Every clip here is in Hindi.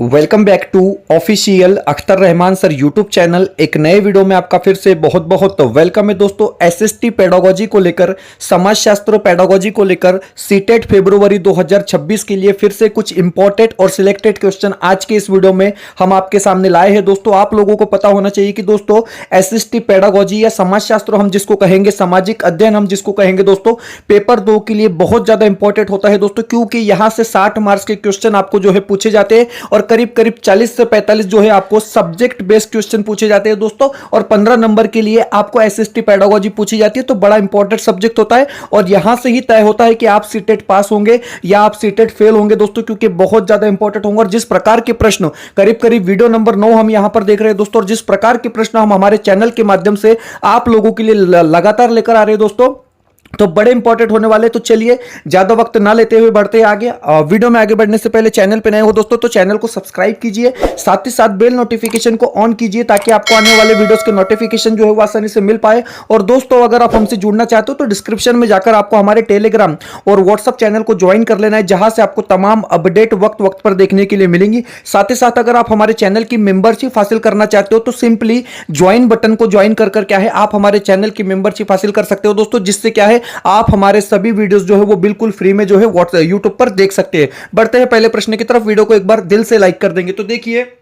Welcome back to official Akhtar Rahman sir YouTube channel. एक नए वीडियो में आपका फिर से बहुत बहुत वेलकम है दोस्तों। एसएसटी पेडागोजी को लेकर, समाजशास्त्र पेडागोजी को लेकर सीटेट फरवरी 2026 के लिए फिर से कुछ इंपॉर्टेंट और सिलेक्टेड क्वेश्चन आज के इस वीडियो में हम आपके सामने लाए हैं। दोस्तों आप लोगों को पता होना चाहिए कि दोस्तों एसएसटी पेडागोजी या समाजशास्त्र हम जिसको कहेंगे, सामाजिक अध्ययन हम जिसको कहेंगे दोस्तों, पेपर 2 के लिए बहुत ज्यादा इंपॉर्टेंट होता है दोस्तों, क्योंकि यहां से 60 मार्क्स के क्वेश्चन आपको जो है पूछे जाते हैं और करीब करीब 40 से 45 जो है आपको सब्जेक्ट बेस्ड क्वेश्चन पूछे जाते हैं दोस्तों, और 15 नंबर के लिए आपको एसएसटी पेडागोजी पूछी जाती है। तो बड़ा इंपॉर्टेंट सब्जेक्ट होता है और यहां से ही तय होता है कि आप सीटेट पास होंगे या आप सीटेट फेल होंगे दोस्तों, क्योंकि बहुत ज्यादा इंपॉर्टेंट होंगे। और जिस प्रकार के प्रश्न करीब करीब वीडियो नंबर 9 हम यहां पर देख रहे हैं दोस्तों, और जिस प्रकार के प्रश्न हम हमारे चैनल के माध्यम से आप लोगों के लिए लगातार लेकर आ रहे हैं दोस्तों, तो बड़े इंपॉर्टेंट होने वाले। तो चलिए ज्यादा वक्त ना लेते हुए बढ़ते हैं आगे। वीडियो में आगे बढ़ने से पहले चैनल पे नए हो दोस्तों तो चैनल को सब्सक्राइब कीजिए, साथ ही साथ बेल नोटिफिकेशन को ऑन कीजिए ताकि आपको आने वाले वीडियोस के नोटिफिकेशन जो है वो आसानी से मिल पाए। और दोस्तों अगर आप हमसे जुड़ना चाहते हो तो डिस्क्रिप्शन में जाकर आपको हमारे टेलीग्राम और व्हाट्सएप चैनल को ज्वाइन कर लेना है, जहां से आपको तमाम अपडेट वक्त वक्त पर देखने के लिए मिलेंगी। साथ ही साथ अगर आप हमारे चैनल की मेंबरशिप हासिल करना चाहते हो तो सिंपली ज्वाइन बटन को ज्वाइन कर क्या है आप हमारे चैनल की मेंबरशिप हासिल कर सकते हो दोस्तों, जिससे क्या है आप हमारे सभी वीडियोस जो है वो बिल्कुल फ्री में जो है व्हाट्सएप यूट्यूब पर देख सकते हैं। बढ़ते हैं पहले प्रश्न की तरफ। वीडियो को एक बार दिल से लाइक कर देंगे। तो देखिए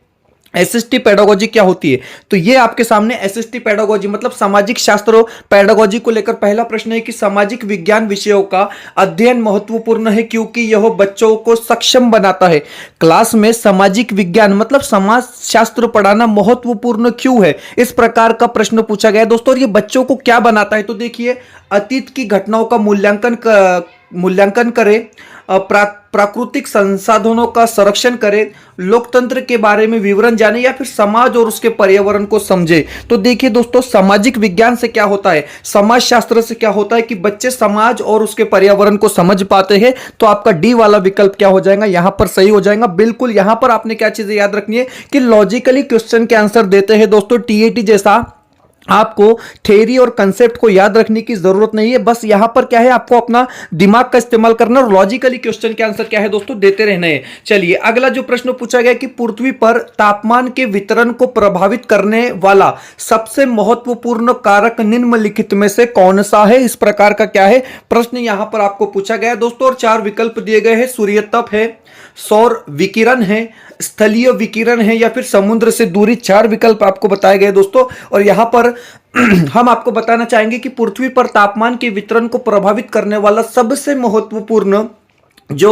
एसएसटी पेडागोजी क्या होती है, तो ये आपके सामने एसएसटी पेडागोजी मतलब सामाजिक शास्त्र पेडागोजी को लेकर पहला प्रश्न है कि सामाजिक विज्ञान विषयों का अध्ययन महत्वपूर्ण है क्योंकि यह बच्चों को सक्षम बनाता है। क्लास में सामाजिक विज्ञान मतलब समाज शास्त्र पढ़ाना महत्वपूर्ण क्यों है, इस प्रकार का प्रश्न पूछा गया है दोस्तों। और ये बच्चों को क्या बनाता है, तो देखिए अतीत की घटनाओं का मूल्यांकन करें, प्राकृतिक संसाधनों का संरक्षण करें, लोकतंत्र के बारे में विवरण जाने या फिर समाज और उसके पर्यावरण को समझे। तो देखिए दोस्तों सामाजिक विज्ञान से क्या होता है, समाज शास्त्र से क्या होता है कि बच्चे समाज और उसके पर्यावरण को समझ पाते हैं। तो आपका डी वाला विकल्प क्या हो जाएगा, यहां पर सही हो जाएगा बिल्कुल। यहां पर आपने क्या चीजें याद रखनी है कि लॉजिकली क्वेश्चन के आंसर देते हैं दोस्तों। टीएटी जैसा आपको थ्योरी और कंसेप्ट को याद रखने की जरूरत नहीं है, बस यहां पर क्या है आपको अपना दिमाग का इस्तेमाल करना और लॉजिकली क्वेश्चन के आंसर क्या है दोस्तों देते रहना है। चलिए अगला जो प्रश्न पूछा गया कि पृथ्वी पर तापमान के वितरण को प्रभावित करने वाला सबसे महत्वपूर्ण कारक निम्नलिखित में से कौन सा है, इस प्रकार का क्या है प्रश्न यहां पर आपको पूछा गया है दोस्तों। और 4 विकल्प दिए गए हैं, सूर्यतप है, सौर विकिरण है, स्थलीय विकिरण है या फिर समुद्र से दूरी। 4 विकल्प आपको बताए गए दोस्तों। और यहां पर हम आपको बताना चाहेंगे कि पृथ्वी पर तापमान के वितरण को प्रभावित करने वाला सबसे महत्वपूर्ण जो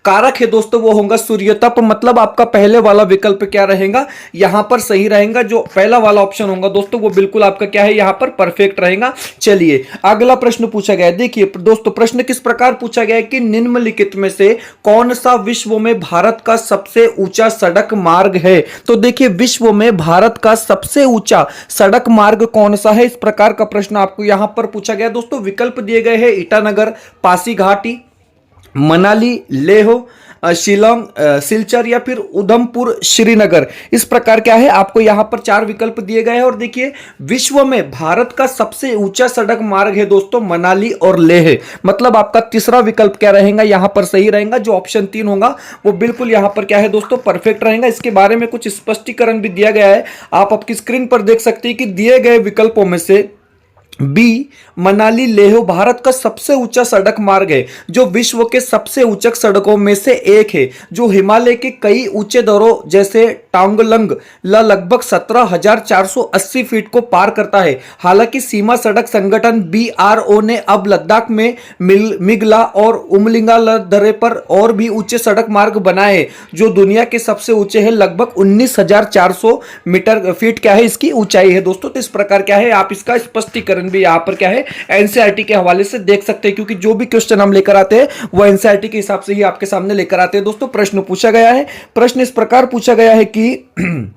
कारक है दोस्तों वो होगा सूर्यतप। मतलब आपका पहले वाला विकल्प क्या रहेगा, यहां पर सही रहेगा। जो पहला वाला ऑप्शन होगा दोस्तों वो बिल्कुल आपका क्या है यहां पर परफेक्ट रहेगा। चलिए अगला प्रश्न पूछा गया है। देखिए दोस्तों प्रश्न किस प्रकार पूछा गया है कि निम्नलिखित में से कौन सा विश्व में भारत का सबसे ऊंचा सड़क मार्ग है। तो देखिए विश्व में भारत का सबसे ऊंचा सड़क मार्ग कौन सा है, इस प्रकार का प्रश्न आपको यहां पर पूछा गया दोस्तों। विकल्प दिए गए हैं ईटानगर, पासी घाटी, मनाली, लेह, शिलोंग, सिलचर या फिर उधमपुर श्रीनगर। इस प्रकार क्या है आपको यहां पर 4 विकल्प दिए गए हैं। और देखिए विश्व में भारत का सबसे ऊंचा सड़क मार्ग है दोस्तों मनाली और लेह। मतलब आपका तीसरा विकल्प क्या रहेगा यहां पर सही रहेगा। जो ऑप्शन 3 होगा वो बिल्कुल यहां पर क्या है दोस्तों परफेक्ट रहेगा। इसके बारे में कुछ स्पष्टीकरण भी दिया गया है, आप आपकी स्क्रीन पर देख सकते हैं कि दिए गए विकल्पों में से बी मनाली लेह भारत का सबसे ऊंचा सड़क मार्ग है, जो विश्व के सबसे ऊंचे सड़कों में से एक है, जो हिमालय के कई ऊंचे दरों जैसे टांगलंग लगभग 17,480 फीट को पार करता है। हालांकि सीमा सड़क संगठन बीआरओ ने अब लद्दाख में मिगला और उमलिंगा दर्रे पर और भी ऊंचे सड़क मार्ग बनाए हैं, जो दुनिया के सबसे ऊंचे हैं। लगभग 19,400 मीटर फीट क्या है इसकी ऊंचाई है दोस्तों। तो इस प्रकार क्या है आप इसका स्पष्टीकरण भी यहां पर क्या है एनसीईआरटी के हवाले से देख सकते हैं, क्योंकि जो भी क्वेश्चन हम लेकर आते हैं वो एनसीईआरटी के हिसाब से ही आपके सामने लेकर आते हैं दोस्तों। प्रश्न पूछा गया है, प्रश्न इस प्रकार पूछा गया है कि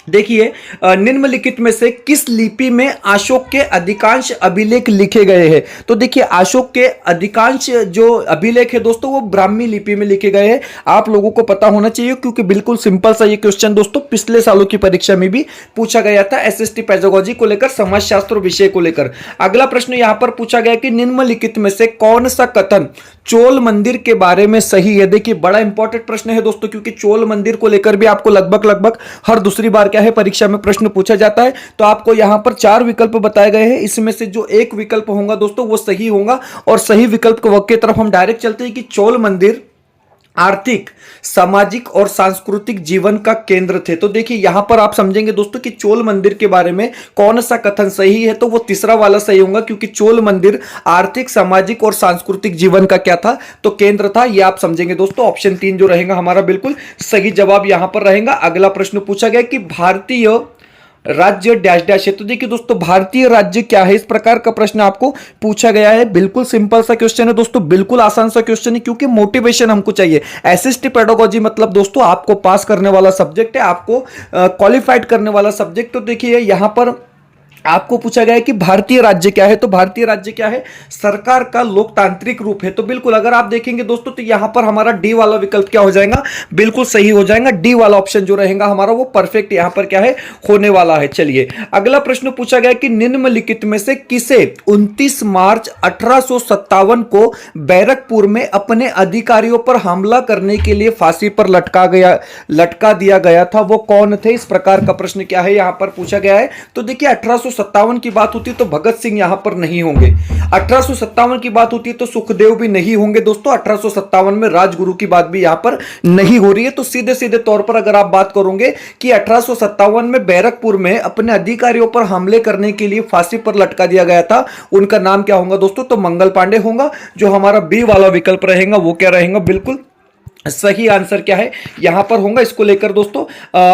देखिए निम्नलिखित में से किस लिपि में अशोक के अधिकांश अभिलेख लिखे गए हैं? तो देखिए अशोक के अधिकांश जो अभिलेख है दोस्तों वो ब्राह्मी लिपि में लिखे गए हैं। आप लोगों को पता होना चाहिए क्योंकि बिल्कुल सिंपल सा ये क्वेश्चन दोस्तों पिछले सालों की परीक्षा में भी पूछा गया था एसएसटी पेडागोजी को लेकर, समाजशास्त्र विषय को लेकर। अगला प्रश्न यहां पर पूछा गया कि निम्नलिखित में से कौन सा कथन चोल मंदिर के बारे में सही है? देखिए बड़ा इंपॉर्टेंट प्रश्न है दोस्तों क्योंकि चोल मंदिर को लेकर भी आपको लगभग हर दूसरी बार क्या है परीक्षा में प्रश्न पूछा जाता है। तो आपको यहां पर 4 विकल्प बताए गए हैं, इसमें से जो एक विकल्प होगा दोस्तों वो सही होगा और सही विकल्प की तरफ हम डायरेक्ट चलते हैं कि चोल मंदिर आर्थिक, सामाजिक और सांस्कृतिक जीवन का केंद्र थे। तो देखिए यहां पर आप समझेंगे दोस्तों कि चोल मंदिर के बारे में कौन सा कथन सही है, तो वो तीसरा वाला सही होगा क्योंकि चोल मंदिर आर्थिक, सामाजिक और सांस्कृतिक जीवन का क्या था, तो केंद्र था। ये आप समझेंगे दोस्तों। ऑप्शन 3 जो रहेगा हमारा बिल्कुल सही जवाब यहां पर रहेगा। अगला प्रश्न पूछा गया कि भारतीय राज्य डैश डैश है। तो देखिए दोस्तों भारतीय राज्य क्या है, इस प्रकार का प्रश्न आपको पूछा गया है। बिल्कुल सिंपल सा क्वेश्चन है दोस्तों, बिल्कुल आसान सा क्वेश्चन है क्योंकि मोटिवेशन हमको चाहिए। एसएसटी पेडागोजी मतलब दोस्तों आपको पास करने वाला सब्जेक्ट है, आपको क्वालिफाइड करने वाला सब्जेक्ट। तो देखिए यहां पर आपको पूछा गया है कि भारतीय राज्य क्या है, तो भारतीय राज्य क्या है, सरकार का लोकतांत्रिक रूप है। तो बिल्कुल अगर आप देखेंगे दोस्तों तो यहां पर हमारा डी वाला विकल्प क्या हो जाएगा, बिल्कुल सही हो जाएगा। डी वाला ऑप्शन जो रहेगा हमारा वो परफेक्ट यहां पर क्या है होने वाला है। चलिए अगला प्रश्न पूछा गया कि निम्नलिखित में से किसे 29 मार्च 1857 को बैरकपुर में अपने अधिकारियों पर हमला करने के लिए फांसी पर लटका दिया गया था, वो कौन थे? इस प्रकार का प्रश्न क्या है यहां पर पूछा गया है। तो देखिए 1857 की बात होती है तो भगत सिंह यहां पर नहीं होंगे, 1857 की बात होती है तो सुखदेव भी नहीं होंगे दोस्तों, 1857 में राजगुरु की बात भी यहां पर नहीं हो रही है। तो सीधे सीधे तौर पर अगर आप बात करोगे कि 1857 में बैरकपुर में अपने अधिकारियों पर हमले करने के लिए फांसी पर लटका दिया गया था, उनका नाम क्या होगा दोस्तों, तो मंगल पांडे होगा। जो हमारा बी वाला विकल्प रहेगा वो क्या रहेगा, बिल्कुल सही आंसर क्या है यहां पर होगा। इसको लेकर दोस्तों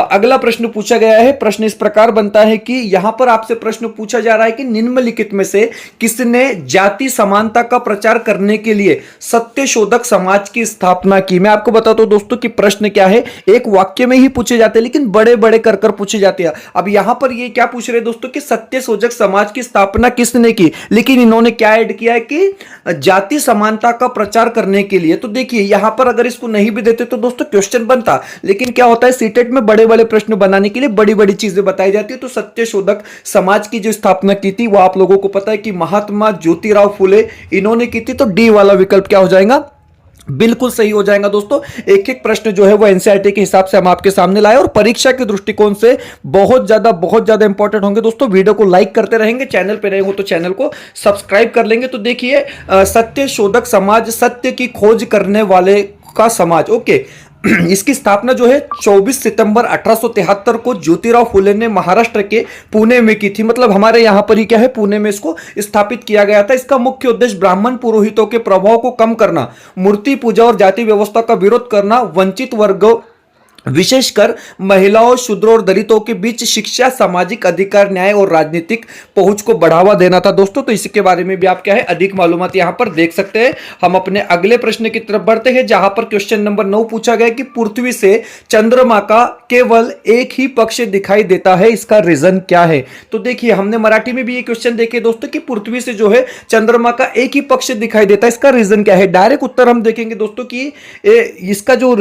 अगला प्रश्न पूछा गया है। प्रश्न इस प्रकार बनता है कि यहां पर आपसे प्रश्न पूछा जा रहा है कि निम्नलिखित में से किसने जाति समानता का प्रचार करने के लिए सत्यशोधक समाज की स्थापना की? मैं आपको बताता हूं दोस्तों कि प्रश्न क्या है, एक वाक्य में ही पूछे जाते हैं लेकिन बड़े बड़े कर पूछे जाते हैं। अब यहां पर ये क्या पूछ रहे दोस्तों कि सत्यशोधक समाज की स्थापना किसने की, लेकिन इन्होंने क्या ऐड किया है कि जाति समानता का प्रचार करने के लिए। तो देखिए यहां पर अगर इसको नहीं भी देते तो दोस्तों क्वेश्चन बनता, लेकिन क्या होता है सीटेट में बड़े बड़े प्रश्न बनाने के लिए बड़ी बड़ी चीजें बताई जाती है। तो सत्यशोधक समाज की जो स्थापना की थी वो आप लोगों को पता है कि महात्मा ज्योतिराव फुले इन्होंने की थी। तो डी वाला विकल्प क्या हो जाएगा, बिल्कुल सही हो जाएगा दोस्तों। एक एक प्रश्न जो है वो एनसीईआरटी के हिसाब से हम आपके सामने लाए और परीक्षा के दृष्टिकोण से बहुत ज्यादा इंपॉर्टेंट होंगे दोस्तों। वीडियो को लाइक करते रहेंगे, चैनल पे रहेंगे तो चैनल को सब्सक्राइब कर लेंगे। तो देखिए सत्यशोधक समाज, सत्य की खोज करने वाले का समाज, ओके। इसकी स्थापना जो है 24 सितंबर 1873 को ज्योतिराव फुले ने महाराष्ट्र के पुणे में की थी। मतलब हमारे यहां पर ही क्या है पुणे में इसको स्थापित किया गया था। इसका मुख्य उद्देश्य ब्राह्मण पुरोहितों के प्रभाव को कम करना, मूर्ति पूजा और जाति व्यवस्था का विरोध करना, वंचित वर्गों विशेषकर महिलाओं, शूद्रों और दलितों के बीच शिक्षा, सामाजिक अधिकार, न्याय और राजनीतिक पहुंच को बढ़ावा देना था दोस्तों। तो इसके बारे में भी आप क्या है अधिक मालूमात यहां पर देख सकते हैं। हम अपने अगले प्रश्न की तरफ बढ़ते हैं जहां पर क्वेश्चन नंबर 9 पूछा गया कि पृथ्वी से चंद्रमा का केवल एक ही पक्ष दिखाई देता है, इसका रीजन क्या है? तो देखिए हमने मराठी में भी ये क्वेश्चन देखे दोस्तों कि पृथ्वी से जो है चंद्रमा का एक ही पक्ष दिखाई देता है, इसका रीजन क्या है? डायरेक्ट उत्तर हम देखेंगे दोस्तों कि इसका जो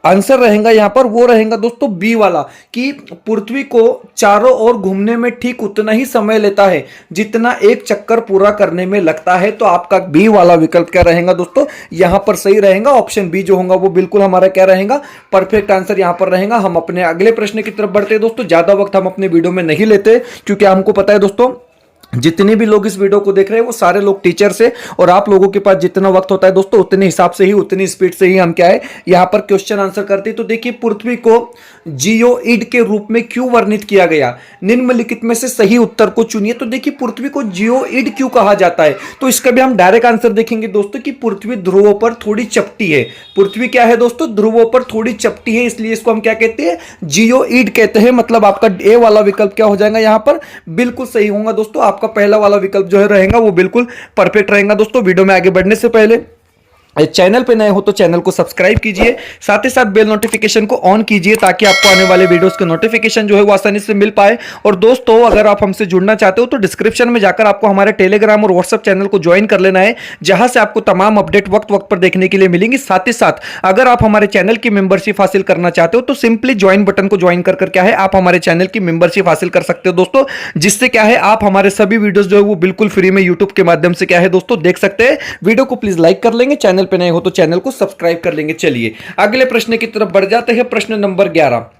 आंसर रहेगा यहां पर वो रहेगा दोस्तों बी वाला कि पृथ्वी को चारों ओर घूमने में ठीक उतना ही समय लेता है जितना एक चक्कर पूरा करने में लगता है। तो आपका बी वाला विकल्प क्या रहेगा दोस्तों, यहां पर सही रहेगा। ऑप्शन बी जो होगा वो बिल्कुल हमारा क्या रहेगा, परफेक्ट आंसर यहां पर रहेगा। हम अपने अगले प्रश्न की तरफ बढ़ते हैं दोस्तों। ज्यादा वक्त हम अपने वीडियो में नहीं लेते क्योंकि हमको पता है दोस्तों जितने भी लोग इस वीडियो को देख रहे हैं वो सारे लोग टीचर से, और आप लोगों के पास जितना वक्त होता है दोस्तों उतने हिसाब से ही, उतनी स्पीड से ही हम क्या है यहां पर क्वेश्चन आंसर करते हैं। तो देखिए पृथ्वी को जियोइड के रूप में क्यों वर्णित किया गया, निम्नलिखित में से सही उत्तर को चुनिए। तो देखिए पृथ्वी को जियोइड क्यों कहा जाता है, तो इसका भी हम डायरेक्ट आंसर देखेंगे दोस्तों कि पृथ्वी ध्रुवों पर थोड़ी चपटी है। पृथ्वी क्या है दोस्तों, ध्रुवों पर थोड़ी चपटी है, इसलिए इसको हम क्या कहते हैं, जियोइड कहते हैं। मतलब आपका ए वाला विकल्प क्या हो जाएगा यहां पर, बिल्कुल सही होगा दोस्तों। आपका पहला वाला विकल्प जो है रहेगा वो बिल्कुल परफेक्ट रहेगा दोस्तों। वीडियो में आगे बढ़ने से पहले चैनल पे नए हो तो चैनल को सब्सक्राइब कीजिए, साथ ही साथ बेल नोटिफिकेशन को ऑन कीजिए ताकि आपको आने वाले वीडियोस के नोटिफिकेशन जो है वो आसानी से मिल पाए। और दोस्तों, अगर आप हमसे जुड़ना चाहते हो तो डिस्क्रिप्शन में जाकर आपको हमारे टेलीग्राम और व्हाट्सएप चैनल को ज्वाइन कर लेना है, जहां से आपको तमाम अपडेट वक्त वक्त पर देखने के लिए मिलेंगी। साथ ही साथ अगर आप हमारे चैनल की मेंबरशिप हासिल करना चाहते हो तो सिंपली ज्वाइन बटन को ज्वाइन कर क्या है आप हमारे चैनल की मेंबरशिप हासिल कर सकते हो दोस्तों, जिससे क्या है आप हमारे सभी वीडियोस जो है वो बिल्कुल फ्री में यूट्यूब के माध्यम से क्या है दोस्तों देख सकते हैं। वीडियो को प्लीज लाइक कर लेंगे, चैनल पे नए हो तो चैनल को सब्सक्राइब कर लेंगे। चलिए अगले प्रश्न की तरफ बढ़ जाते हैं। प्रश्न नंबर 11।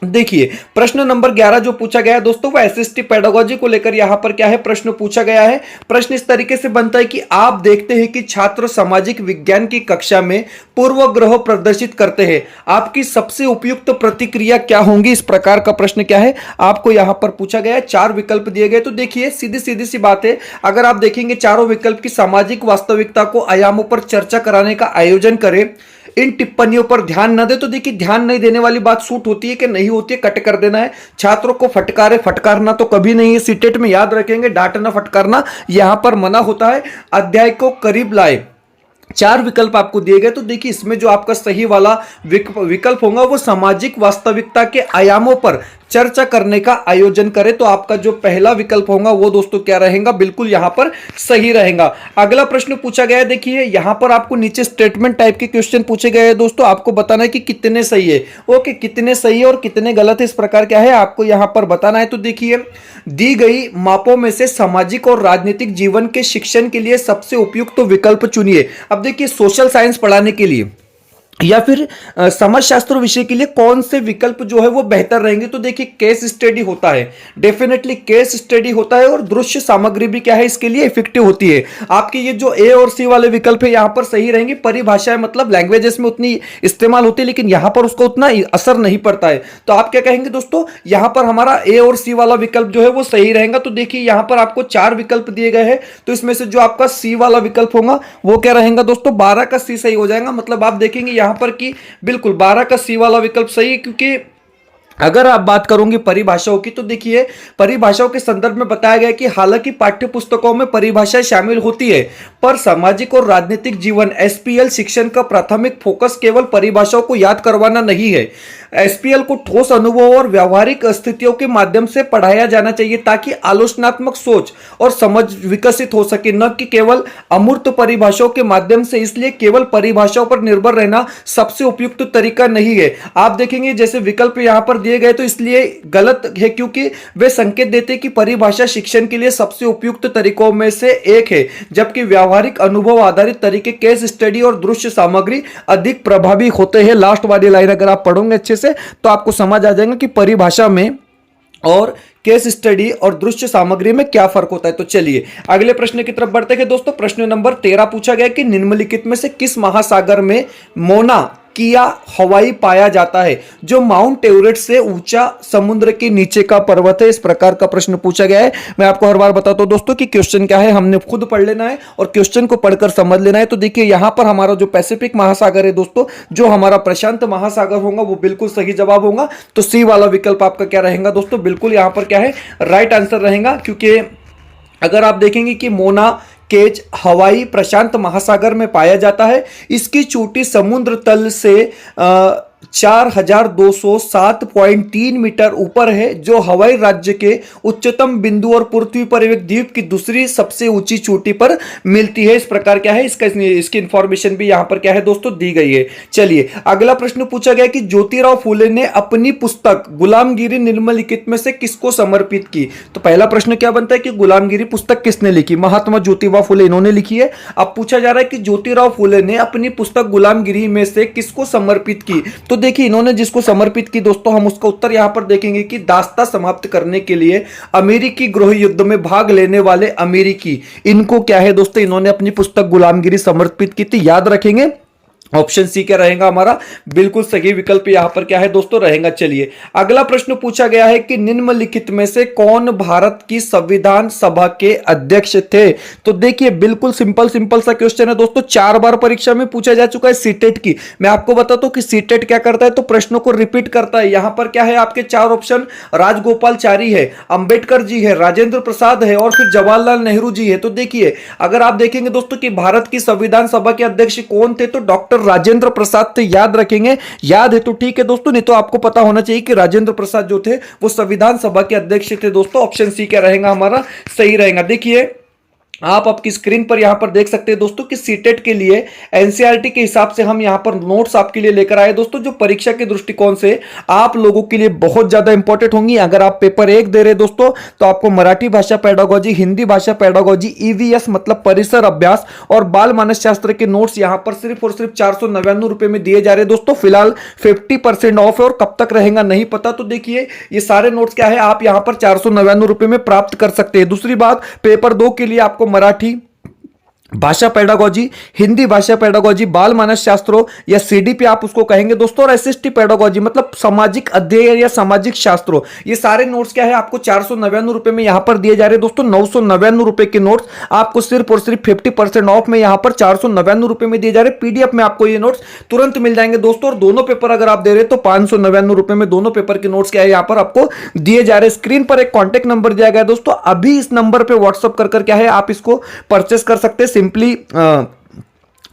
देखिए, प्रश्न नंबर 11 जो पूछा गया है दोस्तों वो एसएसटी पेडागोजी को लेकर यहां पर क्या है प्रश्न पूछा गया है। प्रश्न इस तरीके से बनता है कि आप देखते हैं कि छात्र सामाजिक विज्ञान की कक्षा में पूर्वग्रह प्रदर्शित करते हैं, आपकी सबसे उपयुक्त प्रतिक्रिया क्या होंगी। इस प्रकार का प्रश्न क्या है आपको यहां पर पूछा गया है। 4 विकल्प दिए गए। तो देखिए, सीधी सीधी सी बात है, अगर आप देखेंगे चारों विकल्प की सामाजिक वास्तविकता को आयामों पर चर्चा कराने का आयोजन करें, इन टिप्पणियों पर ध्यान न दे। तो देखिए, ध्यान नहीं देने वाली बात सूट होती है कि नहीं होती है, कट कर देना है। छात्रों को फटकारना तो कभी नहीं है। सीटेट में याद रखेंगे, डांटना फटकारना यहां पर मना होता है। अध्याय को करीब लाए। 4 विकल्प आपको दिए गए। तो देखिए, इसमें जो आपका सही वाला विकल्प होगा वो सामाजिक वास्तविकता के आयामों पर चर्चा करने का आयोजन करे। तो आपका जो पहला विकल्प होगा वो दोस्तों क्या रहेगा, बिल्कुल यहां पर सही रहेगा। अगला प्रश्न पूछा गया है, देखिए यहां पर आपको नीचे स्टेटमेंट टाइप के क्वेश्चन पूछे गए हैं दोस्तों, आपको बताना है कि कितने सही है। ओके, कितने सही है और कितने गलत है, इस प्रकार क्या है आपको यहां पर बताना है। तो देखिए, दी गई मापों में से सामाजिक और राजनीतिक जीवन के शिक्षण के लिए सबसे उपयुक्त विकल्प चुनिए। अब देखिए, सोशल साइंस पढ़ाने के लिए या फिर समाजशास्त्र विषय के लिए कौन से विकल्प जो है वो बेहतर रहेंगे। तो देखिए, केस स्टडी होता है, डेफिनेटली केस स्टडी होता है, और दृश्य सामग्री भी क्या है इसके लिए इफेक्टिव होती है। आपके ये जो ए और सी वाले विकल्प है यहां पर सही रहेंगे। परिभाषाएं मतलब लैंग्वेजेस में उतनी इस्तेमाल होती है, लेकिन यहां पर उसका उतना असर नहीं पड़ता है। तो आप क्या कहेंगे दोस्तों, यहां पर हमारा ए और सी वाला विकल्प जो है वो सही रहेगा। तो देखिए, यहां पर आपको 4 विकल्प दिए गए हैं, तो इसमें से जो आपका सी वाला विकल्प होगा वो क्या रहेगा दोस्तों, 12 का सी सही हो जाएगा। मतलब आप देखेंगे यहां पर कि बिल्कुल 12 का सी वाला विकल्प सही है, क्योंकि अगर आप बात करोगे परिभाषाओं की तो देखिए, परिभाषाओं के संदर्भ में बताया गया कि हालांकि पाठ्य पुस्तकों में परिभाषाएं शामिल होती है, पर सामाजिक और राजनीतिक जीवन एसपीएल शिक्षण का प्राथमिक फोकस केवल परिभाषाओं को याद करवाना नहीं है। एसपीएल को ठोस अनुभव और व्यावहारिक स्थितियों के माध्यम से पढ़ाया जाना चाहिए, ताकि आलोचनात्मक सोच और समझ विकसित हो सके, न कि केवल अमूर्त परिभाषाओं के माध्यम से। इसलिए केवल परिभाषाओं पर निर्भर रहना सबसे उपयुक्त तरीका नहीं है। आप देखेंगे जैसे विकल्प यहां पर दिए गए तो इसलिए गलत है, क्योंकि वे संकेत देते हैं कि परिभाषा शिक्षण के लिए सबसे उपयुक्त तरीकों में से एक है, जबकि व्यावहारिक अनुभव आधारित तरीके केस स्टडी और दृश्य सामग्री अधिक प्रभावी होते हैं। लास्ट वाली लाइन अगर आप पढ़ोगे अच्छे से तो आपको समझ आ जाएगा कि परिभाषा में और केस स्टडी और दृश्य सामग्री में क्या फर्क होता है। तो चलिए अगले प्रश्न की तरफ बढ़ते हैं दोस्तों। प्रश्न नंबर 13 पूछा गया कि निम्नलिखित में से किस महासागर में मोना किया हवाई पाया जाता है, जो माउंट एवरेस्ट से ऊंचा समुद्र के नीचे का पर्वत है। इस प्रकार का प्रश्न पूछा गया है। मैं आपको हर बार बताता हूं दोस्तों कि क्वेश्चन क्या है, हमने खुद पढ़ लेना है और क्वेश्चन को पढ़कर समझ लेना है। तो देखिए, यहां पर हमारा जो पैसिफिक महासागर है दोस्तों, जो हमारा प्रशांत महासागर होगा वो बिल्कुल सही जवाब होगा। तो सी वाला विकल्प आपका क्या रहेगा दोस्तों, बिल्कुल यहां पर क्या है राइट आंसर रहेगा, क्योंकि अगर आप देखेंगे कि मोना केज हवाई प्रशांत महासागर में पाया जाता है। इसकी चोटी समुद्र तल से 4207.3 मीटर ऊपर है, जो हवाई राज्य के उच्चतम बिंदु और पृथ्वी पर एक द्वीप की दूसरी सबसे ऊंची चोटी पर मिलती है। इस प्रकार क्या है इसकी इंफॉर्मेशन भी यहां पर क्या है दोस्तों दी गई है। चलिए अगला प्रश्न पूछा गया कि ज्योतिराव फूले ने अपनी पुस्तक गुलामगिरी निम्नलिखित में से किसको समर्पित की। तो पहला प्रश्न क्या बनता है कि गुलामगिरी पुस्तक किसने लिखी, महात्मा ज्योतिबा फूले इन्होंने लिखी है। अब पूछा जा रहा है कि ज्योतिराव फूले ने अपनी पुस्तक गुलामगिरी में से किसको समर्पित की। तो देखिए, इन्होंने जिसको समर्पित की दोस्तों, हम उसका उत्तर यहां पर देखेंगे कि दास्ता समाप्त करने के लिए अमेरिकी गृह युद्ध में भाग लेने वाले अमेरिकी, इनको क्या है दोस्तों, इन्होंने अपनी पुस्तक गुलामगिरी समर्पित की थी। याद रखेंगे ऑप्शन सी क्या रहेगा हमारा बिल्कुल सही विकल्प यहां पर क्या है दोस्तों रहेगा। चलिए अगला प्रश्न पूछा गया है कि निम्नलिखित में से कौन भारत की संविधान सभा के अध्यक्ष थे। तो देखिए बिल्कुल सिंपल सिंपल सा क्वेश्चन है दोस्तों, 4 बार परीक्षा में पूछा जा चुका है सीटेट की। मैं आपको बताता हूं कि सीटेट क्या करता है, तो प्रश्नों को रिपीट करता है। यहां पर क्या है आपके 4 ऑप्शन, राजगोपालचारी है, अंबेडकर जी है, राजेंद्र प्रसाद है और फिर जवाहरलाल नेहरू जी है। तो देखिए अगर आप देखेंगे दोस्तों कि भारत की संविधान सभा के अध्यक्ष कौन थे, तो डॉक्टर राजेंद्र प्रसाद थे। याद रखेंगे, याद है तो ठीक है दोस्तों, नहीं तो आपको पता होना चाहिए कि राजेंद्र प्रसाद जो थे वो संविधान सभा के अध्यक्ष थे दोस्तों। ऑप्शन सी क्या रहेगा हमारा सही रहेगा। देखिए आप आपकी स्क्रीन पर यहां पर देख सकते हैं दोस्तों कि सीटेट के लिए एनसीईआरटी के हिसाब से हम यहां पर नोट्स आपके लिए लेकर आए दोस्तों, जो परीक्षा के दृष्टिकोण से आप लोगों के लिए बहुत ज्यादा इंपॉर्टेंट होंगी। अगर आप पेपर 1 दे रहे दोस्तों तो आपको मराठी भाषा पेडागोजी, हिंदी भाषा पेडागोजी, ईवीएस मतलब परिसर अभ्यास और बाल मानस शास्त्र के नोट्स यहां पर सिर्फ और सिर्फ 499 रुपए में दिए जा रहे हैं दोस्तों। फिलहाल 50% ऑफ है और कब तक रहेगा नहीं पता। तो देखिए ये सारे नोट्स क्या है आप यहां पर 499 रुपए में प्राप्त कर सकते हैं। दूसरी बात, पेपर 2 के लिए आपको मराठी भाषा पेडागोजी, हिंदी भाषा पेडागोजी, बाल मानस शास्त्रों या सीडीपी आप उसको कहेंगे दोस्तों, और एसएसटी पेडागोजी मतलब सामाजिक अध्ययन या सामाजिक शास्त्रों, ये सारे नोट्स क्या है आपको 499 रुपए में यहां पर दिए जा रहे हैं दोस्तों। 999 रुपए के नोट्स आपको सिर्फ और सिर्फ 50% ऑफ में यहां पर 499 रुपए में दिए जा रहे हैं। पीडीएफ में आपको ये नोट्स तुरंत मिल जाएंगे दोस्तों, और दोनों पेपर अगर आप दे रहे हैं तो 599 रुपए में दोनों पेपर के नोट्स क्या है यहां पर आपको दिए जा रहे हैं। स्क्रीन पर एक कॉन्टेक्ट नंबर दिया गया है दोस्तों, अभी इस नंबर पर व्हाट्सअप कर क्या है आप इसको परचेस कर सकते हैं। सिंपली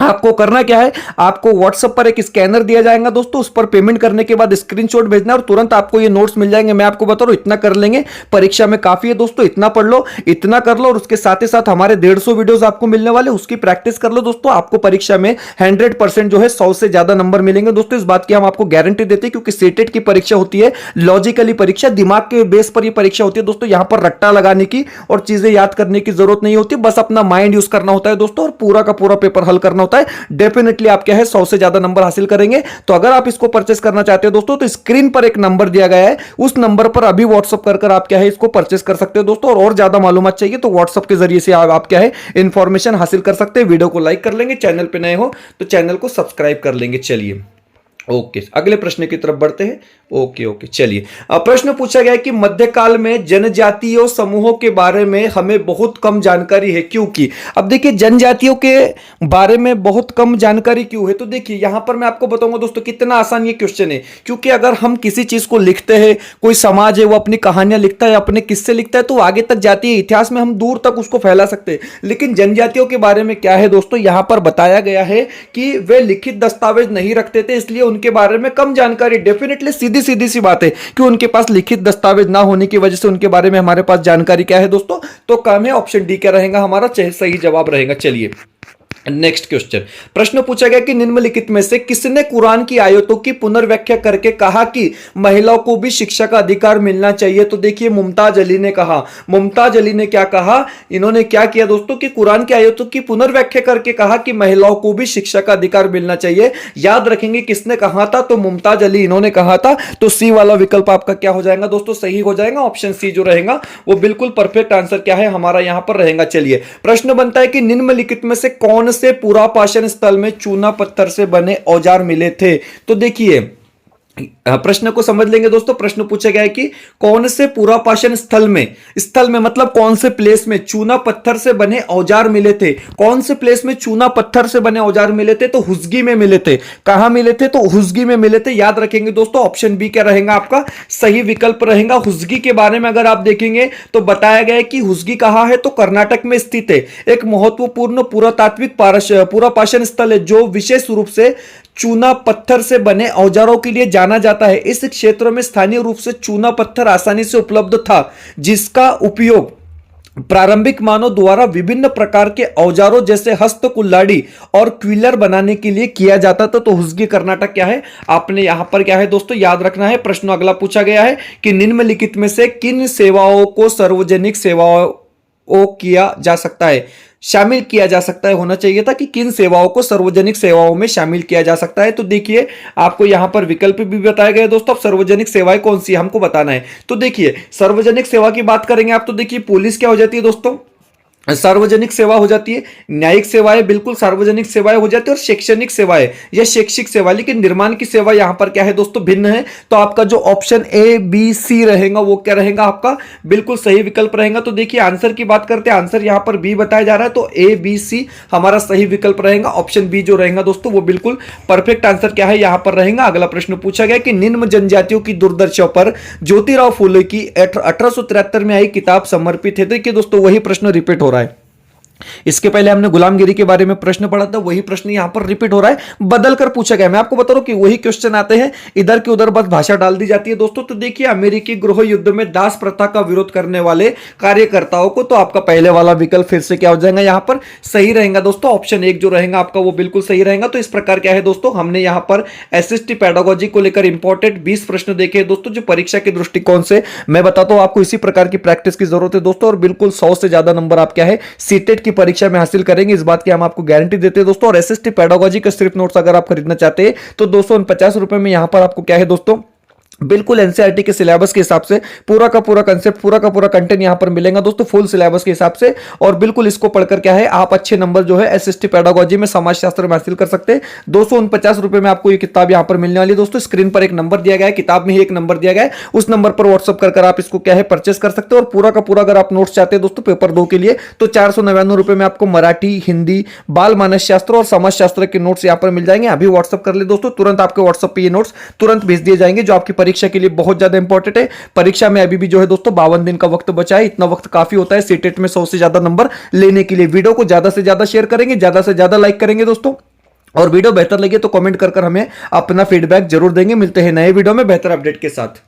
आपको करना क्या है, आपको व्हाट्सएप पर एक स्कैनर दिया जाएगा दोस्तों, उस पर पेमेंट करने के बाद स्क्रीनशॉट भेजना और तुरंत आपको ये नोट्स मिल जाएंगे। मैं आपको बता रहा हूं इतना कर लेंगे परीक्षा में काफी है दोस्तों, इतना पढ़ लो, इतना कर लो, और उसके साथ ही साथ हमारे 150 वीडियोस आपको मिलने वाले, उसकी प्रैक्टिस कर लो दोस्तों। आपको परीक्षा में 100% जो है 100 से ज्यादा नंबर मिलेंगे दोस्तों, इस बात की हम आपको गारंटी देते हैं, क्योंकि सीटेट की परीक्षा होती है लॉजिकली परीक्षा, दिमाग के बेस पर यह परीक्षा होती है दोस्तों। यहां पर रट्टा लगाने की और चीजें याद करने की जरूरत नहीं होती, बस अपना माइंड यूज करना होता है दोस्तों, और पूरा का पूरा पेपर हल करना होता है। डेफिनेटली आप क्या है 100 से ज्यादा नंबर हासिल करेंगे। तो अगर आप इसको परचेस करना चाहते हो दोस्तों, तो स्क्रीन पर एक नंबर दिया गया है, उस नंबर पर अभी व्हाट्सएप कर आप क्या है इसको परचेस कर सकते हो दोस्तों। और ज्यादा मालूमात चाहिए तो व्हाट्सएप के जरिए से आप क्या है इंफॉर्मेशन हासिल कर सकते हैं। वीडियो को लाइक कर लेंगे, चैनल पे नए हो तो चैनल को सब्सक्राइब कर लेंगे। चलिए ओके अगले प्रश्न की तरफ बढ़ते हैं। ओके चलिए प्रश्न पूछा गया है कि मध्यकाल में जनजातीय समूहों के बारे में हमें बहुत कम जानकारी है, क्योंकि अब देखिए जनजातियों के बारे में बहुत कम जानकारी क्यों है, तो देखिए यहां पर मैं आपको बताऊंगा दोस्तों कितना आसान ये क्वेश्चन है। क्योंकि अगर हम किसी चीज को लिखते हैं, कोई समाज है वो अपनी कहानियां लिखता है, अपने किस्से लिखता है, तो आगे तक जाती है इतिहास में, हम दूर तक उसको फैला सकते हैं। लेकिन जनजातियों के बारे में क्या है दोस्तों, यहां पर बताया गया है कि वे लिखित दस्तावेज नहीं रखते थे, इसलिए उनके बारे में कम जानकारी। डेफिनेटली सीधी सी बात है कि उनके पास लिखित दस्तावेज ना होने की वजह से उनके बारे में हमारे पास जानकारी क्या है दोस्तों, तो कम है। ऑप्शन डी क्या रहेगा हमारा सही जवाब रहेगा। चलिए नेक्स्ट क्वेश्चन, प्रश्न पूछा गया कि निम्नलिखित में से किसने कुरान की आयतों की पुनर्व्याख्या करके कहा कि महिलाओं को भी शिक्षा का अधिकार मिलना चाहिए। तो देखिए मुमताज अली ने कहा। मुमताज अली ने क्या कहा, इन्होंने क्या किया दोस्तों कि कुरान की आयतों की पुनर्व्याख्या करके कहा कि महिलाओं को भी शिक्षा का अधिकार मिलना चाहिए। याद रखेंगे किसने कहा था, तो मुमताज अली इन्होंने कहा था। तो सी वाला विकल्प आपका क्या हो जाएगा दोस्तों, सही हो जाएगा। ऑप्शन सी जो रहेगा वो बिल्कुल परफेक्ट आंसर क्या है हमारा यहां पर रहेगा। चलिए प्रश्न बनता है कि निम्नलिखित में से कौन से पुरापाषाण स्थल में चूना पत्थर से बने औजार मिले थे। तो देखिए प्रश्न को समझ लेंगे दोस्तों। प्रश्न पूछा गया है कि कौन से पुरापाषाण स्थल में मतलब कौन से प्लेस में चूना पत्थर से बने औजार मिले थे। कौन से प्लेस में चूना पत्थर से बने औजार मिले थे, तो हुस्गी में मिले थे। कहां मिले थे, तो हुस्गी में मिले थे। याद रखेंगे दोस्तों ऑप्शन बी क्या रहेगा आपका सही विकल्प रहेगा। हुस्गी के बारे में अगर आप देखेंगे तो बताया गया है कि हुस्गी कहां है, तो कर्नाटक में स्थित है। एक महत्वपूर्ण पुरातात्विक पुरापाषाण स्थल है जो विशेष रूप से चूना पत्थर से बने औजारों के लिए जाना जाता है। इस क्षेत्र में स्थानीय रूप से चूना पत्थर आसानी से उपलब्ध था, जिसका उपयोग प्रारंभिक मानव द्वारा विभिन्न प्रकार के औजारों जैसे हस्त कुल्हाड़ी और क्विलर बनाने के लिए किया जाता था। तो हुस्गी कर्नाटक क्या है, आपने यहां पर क्या है दोस्तों याद रखना है। प्रश्न अगला पूछा गया है कि निम्नलिखित में से किन सेवाओं को सार्वजनिक सेवाओं किया जा सकता है, शामिल किया जा सकता है, होना चाहिए था कि किन सेवाओं को सार्वजनिक सेवाओं में शामिल किया जा सकता है। तो देखिए आपको यहां पर विकल्प भी बताए गए दोस्तों। अब सार्वजनिक सेवाएं कौन सी हमको बताना है। तो देखिए सार्वजनिक सेवा की बात करेंगे आप, तो देखिए पुलिस क्या हो जाती है दोस्तों, सार्वजनिक सेवा हो जाती है, न्यायिक सेवाएं बिल्कुल सार्वजनिक सेवाएं हो जाती है, और शैक्षणिक सेवाएं या शैक्षिक सेवा, लेकिन निर्माण की सेवा यहां पर क्या है दोस्तों, भिन्न है। तो आपका जो ऑप्शन ए बी सी रहेगा वो क्या रहेगा, आपका बिल्कुल सही विकल्प रहेगा। तो देखिए आंसर की बात करते हैं, आंसर यहां पर बी बताया जा रहा है, तो ए बी सी हमारा सही विकल्प रहेगा। ऑप्शन बी जो रहेगा दोस्तों वो बिल्कुल परफेक्ट आंसर क्या है यहां पर रहेगा। अगला प्रश्न पूछा गया कि निम्न जनजातियों की दुर्दशा पर ज्योतिराव फूले की 1873 में आई किताब समर्पित है। देखिए दोस्तों वही प्रश्न रिपीट हो रहा है, इसके पहले हमने गुलामगिरी के बारे में प्रश्न पढ़ा था, वही प्रश्न यहां पर रिपीट हो रहा है, बदल कर पूछा गया। मैं आपको बता रहा हूं कि वही क्वेश्चन आते हैं, इधर की उधर बस भाषा डाल दी जाती है दोस्तों। तो देखिए अमेरिकी गृह युद्ध में दास प्रथा का विरोध करने वाले कार्यकर्ताओं को, तो आपका पहले वाला विकल्प फिर से क्या हो जाएगा, यहां पर सही रहेगा दोस्तों। ऑप्शन एक जो रहेगा आपका वो बिल्कुल सही रहेगा। तो इस प्रकार क्या है दोस्तों, हमने यहां पर एसएसटी पेडागोजी को लेकर इंपॉर्टेंट 20 प्रश्न देखे हैं दोस्तों, जो परीक्षा के दृष्टिकोण से मैं बताता हूं आपको इसी प्रकार की प्रैक्टिस की जरूरत है दोस्तों, और बिल्कुल 100 से ज्यादा नंबर आप क्या है सीटेट की परीक्षा में हासिल करेंगे, इस बात की हम आपको गारंटी देते हैं दोस्तों। और एसएसटी पेडागोजी का सिर्फ नोट्स अगर आप खरीदना चाहते हैं तो 250 रुपए में यहां पर आपको क्या है दोस्तों, बिल्कुल एनसीईआरटी के सिलेबस के हिसाब से पूरा का पूरा कंसेप्ट, पूरा का पूरा कंटेंट यहां पर मिलेगा दोस्तों, फुल सिलेबस के हिसाब से। और बिल्कुल इसको पढ़कर क्या है आप अच्छे नंबर जो है एसएसटी पेडागोजी में समाजशास्त्र में हासिल कर सकते हैं। 249 रुपए में आपको ये किताब यहां पर मिलने वाली है दोस्तों। स्क्रीन पर एक नंबर दिया गया है, किताब में ही एक नंबर दिया गया है, उस नंबर पर व्हाट्सअप कर आप इसको क्या है परचेस कर सकते हो। और पूरा का पूरा अगर आप नोट्स चाहते हैं दोस्तों पेपर 2 के लिए, तो 499 रुपए में आपको मराठी, हिंदी, बाल मानस शास्त्र और समाजशास्त्र के नोट्स यहां पर मिल जाएंगे। अभी व्हाट्सअप कर ले दोस्तों, तुरंत आपके व्हाट्सअप पे ये नोट्स तुरंत भेज दिए जाएंगे, जो आपकी परीक्षा के लिए बहुत ज्यादा इंपॉर्टेंट है। परीक्षा में अभी भी जो है दोस्तों 52 दिन का वक्त बचा है, इतना वक्त काफी होता है सीटेट में 100 से ज्यादा नंबर लेने के लिए। वीडियो को ज्यादा से ज्यादा शेयर करेंगे, ज्यादा से ज्यादा लाइक करेंगे दोस्तों, और वीडियो बेहतर लगे तो कमेंट कर हमें अपना फीडबैक जरूर देंगे। मिलते हैं नए वीडियो में बेहतर अपडेट के साथ।